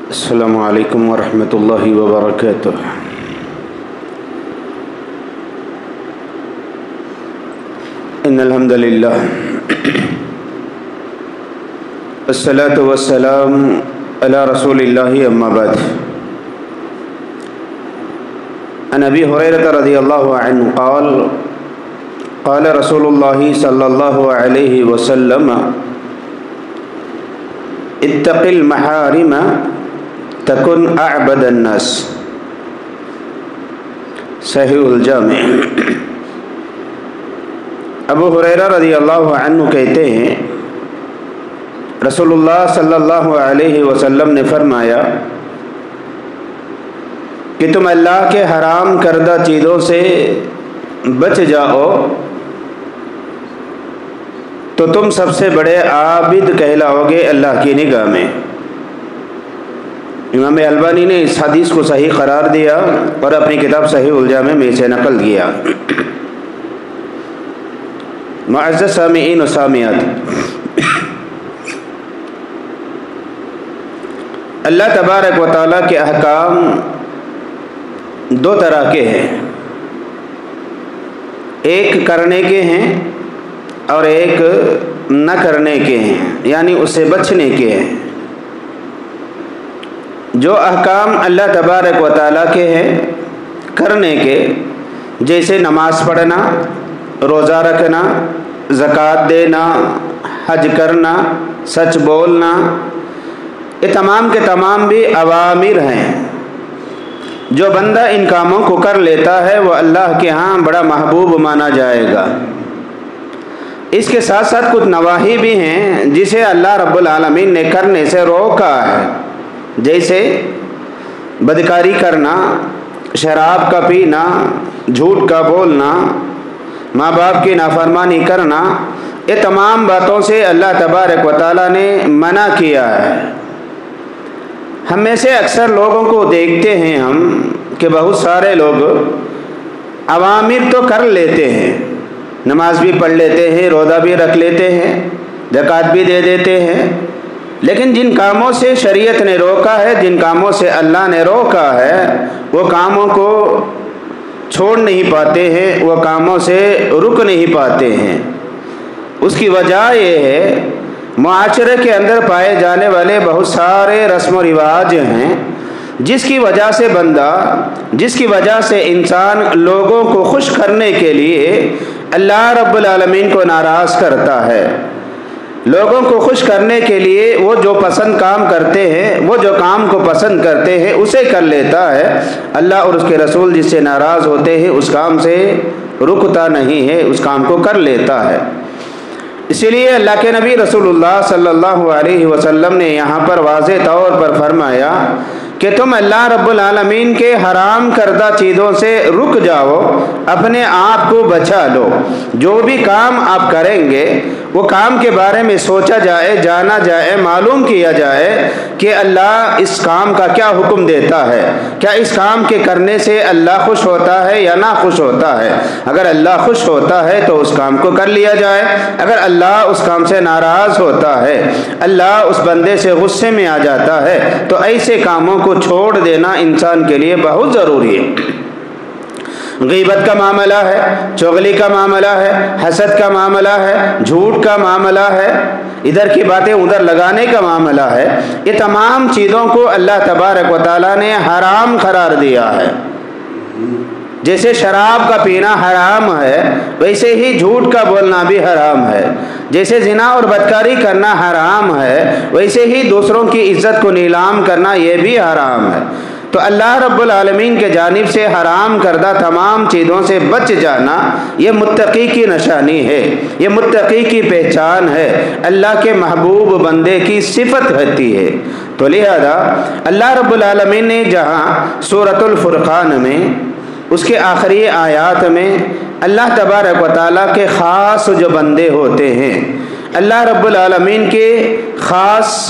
السلام علیکم ورحمۃ اللہ وبرکاتہ۔ ان الحمد للہ والصلاة والسلام علی رسول اللہ اما بعد۔ عن ابی ہریرہ رضی اللہ عنہ قال قال رسول اللہ صلی اللہ علیہ وسلم اتق المحارم تکن اعبد الناس۔ صحیح الجامع۔ ابو ہریرہ رضی اللہ عنہ کہتے ہیں رسول اللہ صلی اللہ علیہ وسلم نے فرمایا کہ تم اللہ کے حرام کردہ چیزوں سے بچ جاؤ تو تم سب سے بڑے عابد کہلاؤ گے اللہ کی نگاہ میں۔ امام البانی نے اس حدیث کو صحیح قرار دیا اور اپنی کتاب صحیح الجامع میں اسے نقل کیا۔ معزز سامعین و سامعات، اللہ تبارک و تعالیٰ کے احکام دو طرح کے ہیں، ایک کرنے کے ہیں اور ایک نہ کرنے کے ہیں، یعنی اس سے بچنے کے ہیں۔ جو احکام اللہ تبارک و تعالیٰ کے ہیں کرنے کے، جیسے نماز پڑھنا، روزہ رکھنا، زکوٰۃ دینا، حج کرنا، سچ بولنا، یہ تمام کے تمام بھی اوامر ہیں۔ جو بندہ ان کاموں کو کر لیتا ہے وہ اللہ کے ہاں بڑا محبوب مانا جائے گا۔ اس کے ساتھ ساتھ کچھ نواہی بھی ہیں جسے اللہ رب العالمین نے کرنے سے روکا ہے، جیسے بدکاری کرنا، شراب کا پینا، جھوٹ کا بولنا، ماں باپ کی نافرمانی کرنا، یہ تمام باتوں سے اللہ تبارک و تعالیٰ نے منع کیا ہے۔ ہم میں سے اکثر لوگوں کو دیکھتے ہیں ہم کہ بہت سارے لوگ اوامر تو کر لیتے ہیں، نماز بھی پڑھ لیتے ہیں، روزہ بھی رکھ لیتے ہیں، زکوٰۃ بھی دے دیتے ہیں، لیکن جن کاموں سے شریعت نے روکا ہے، جن کاموں سے اللہ نے روکا ہے، وہ کاموں کو چھوڑ نہیں پاتے ہیں، وہ کاموں سے رک نہیں پاتے ہیں۔ اس کی وجہ یہ ہے معاشرے کے اندر پائے جانے والے بہت سارے رسم و رواج ہیں جس کی وجہ سے انسان لوگوں کو خوش کرنے کے لیے اللہ رب العالمین کو ناراض کرتا ہے۔ لوگوں کو خوش کرنے کے لیے وہ جو پسند کام کرتے ہیں، وہ جو کام کو پسند کرتے ہیں اسے کر لیتا ہے۔ اللہ اور اس کے رسول جس سے ناراض ہوتے ہیں اس کام سے رکتا نہیں ہے، اس کام کو کر لیتا ہے۔ اسی لیے اللہ کے نبی رسول اللہ صلی اللہ علیہ وسلم نے یہاں پر واضح طور پر فرمایا کہ تم اللہ رب العالمین کے حرام کردہ چیزوں سے رک جاؤ، اپنے آپ کو بچا لو۔ جو بھی کام آپ کریں گے وہ کام کے بارے میں سوچا جائے، جانا جائے، معلوم کیا جائے کہ اللہ اس کام کا کیا حکم دیتا ہے، کیا اس کام کے کرنے سے اللہ خوش ہوتا ہے یا نہ خوش ہوتا ہے۔ اگر اللہ خوش ہوتا ہے تو اس کام کو کر لیا جائے، اگر اللہ اس کام سے ناراض ہوتا ہے، اللہ اس بندے سے غصے میں آ جاتا ہے، تو ایسے کاموں کو چھوڑ دینا انسان کے لیے بہت ضروری ہے۔ غیبت کا معاملہ ہے، چغلی کا معاملہ ہے، حسد کا معاملہ ہے، جھوٹ کا معاملہ ہے، ادھر کی باتیں ادھر لگانے کا معاملہ ہے، یہ تمام چیزوں کو اللہ تبارک و تعالیٰ نے حرام قرار دیا ہے۔ جیسے شراب کا پینا حرام ہے، ویسے ہی جھوٹ کا بولنا بھی حرام ہے۔ جیسے زنا اور بدکاری کرنا حرام ہے، ویسے ہی دوسروں کی عزت کو نیلام کرنا یہ بھی حرام ہے۔ تو اللہ رب العالمین کے جانب سے حرام کردہ تمام چیزوں سے بچ جانا یہ متقی کی نشانی ہے، یہ متقی کی پہچان ہے، اللہ کے محبوب بندے کی صفت ہوتی ہے۔ تو لہذا اللہ رب العالمین نے جہاں سورۃ الفرقان میں اس کے آخری آیات میں اللہ تبارک و تعالیٰ کے خاص جو بندے ہوتے ہیں، اللہ رب العالمین کے خاص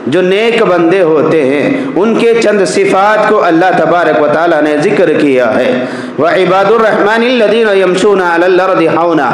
جو نیک بندے ہوتے ہیں ان کے چند صفات کو اللہ تبارک و تعالیٰ نے ذکر کیا ہے۔ وعباد الرحمن الذین یمشون علی الارض ہونا،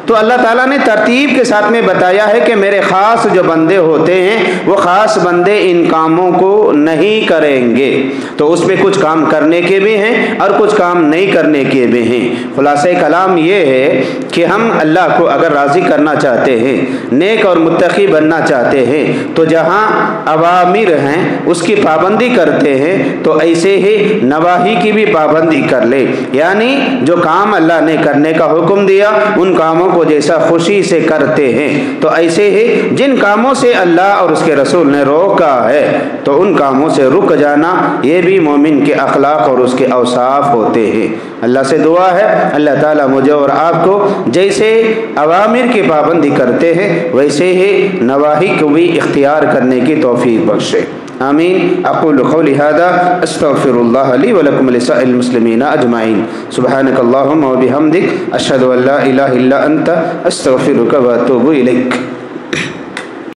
تو اللہ تعالیٰ نے ترتیب کے ساتھ میں بتایا ہے کہ میرے خاص جو بندے ہوتے ہیں وہ خاص بندے ان کاموں کو نہیں کریں گے، تو اس میں کچھ کام کرنے کے بھی ہیں اور کچھ کام نہیں کرنے کے بھی ہیں۔ خلاصہ کلام یہ ہے کہ ہم اللہ کو اگر راضی کرنا چاہتے ہیں، نیک اور متقی بننا چاہتے ہیں، تو جہاں اوامر ہیں اس کی پابندی کرتے ہیں تو ایسے ہی نواہی کی بھی پابندی کر لے، یعنی جو کام اللہ نے کرنے کا حکم دیا ان کاموں کو جیسا خوشی سے کرتے ہیں، تو ایسے ہی جن کاموں سے اللہ اور اس کے رسول نے روکا ہے تو ان کاموں سے رک جانا، یہ بھی مومن کے اخلاق اور اس کے اوصاف ہوتے ہیں۔ اللہ سے دعا ہے اللہ تعالیٰ مجھے اور آپ کو جیسے اوامر کی پابندی کرتے ہیں ویسے ہی نواہی کو بھی اختیار کرنے کی توفیق بخشے، آمین۔ اقول قولی ھذا استغفر اللہ لی ولکم ولسائر المسلمین اجمعین، سبحانک اللہم وبحمدک اشہد ان لا الہ الا انت استغفرک واتوب الیک۔